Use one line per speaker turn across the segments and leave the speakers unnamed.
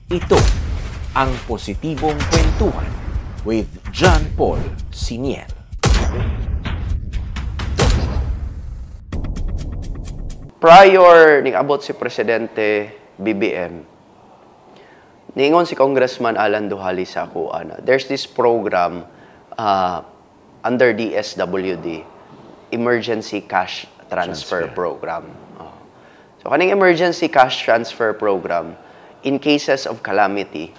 Ito ang Positibong Kwentuhan with John Paul Siniel.
Prior ning abot si Presidente BBM, niingon si Congressman Alan Duhali sa ako, there's this program under DSWD, Emergency Cash Transfer Program. So, kaning Emergency Cash Transfer Program, in cases of calamity,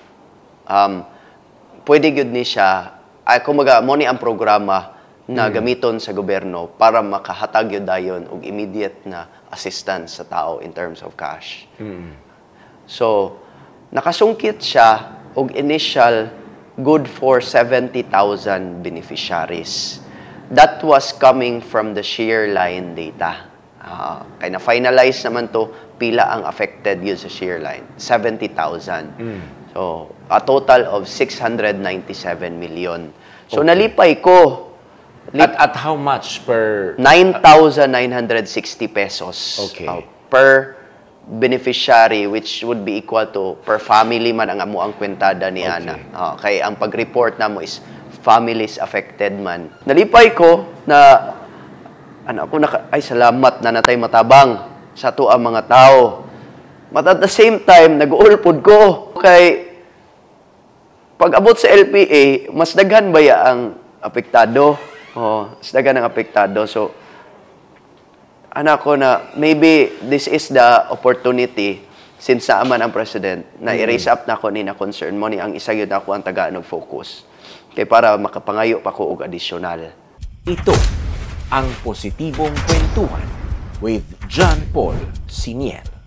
pwede gyud ni siya, kumaga, mo ni ang programa na gamiton sa gobyerno para makahatag yun dayon og immediate na assistance sa tao in terms of cash. So, nakasungkit siya og initial good for 70,000 beneficiaries. That was coming from the Shareline data. Kaya na-finalize naman to, pila ang affected yun sa Shareline. 70,000. So, a total of 697 million. So, nalipay ko.
At how much per...
9,960 pesos per beneficiary, which would be equal to per family man ang amo ang kwentada ni Ana. Kaya ang pag-report na mo is families affected man. Nalipay ko na ay salamat na natay matabang sa tuang mga tao. But at the same time, nag-uulpod ko kay pag abot sa LPA, mas daghan ba ya ang apektado? Mas daghan ang apektado. So, ko na maybe this is the opportunity since naaman ang President na i-raise up na ko ni na concern mo ni ang isa yun ako ang tagaan ng focus. Kaya para makapangayo pa ko og additional.
Ito ang Positibong Kwentuhan with John Paul Siniel.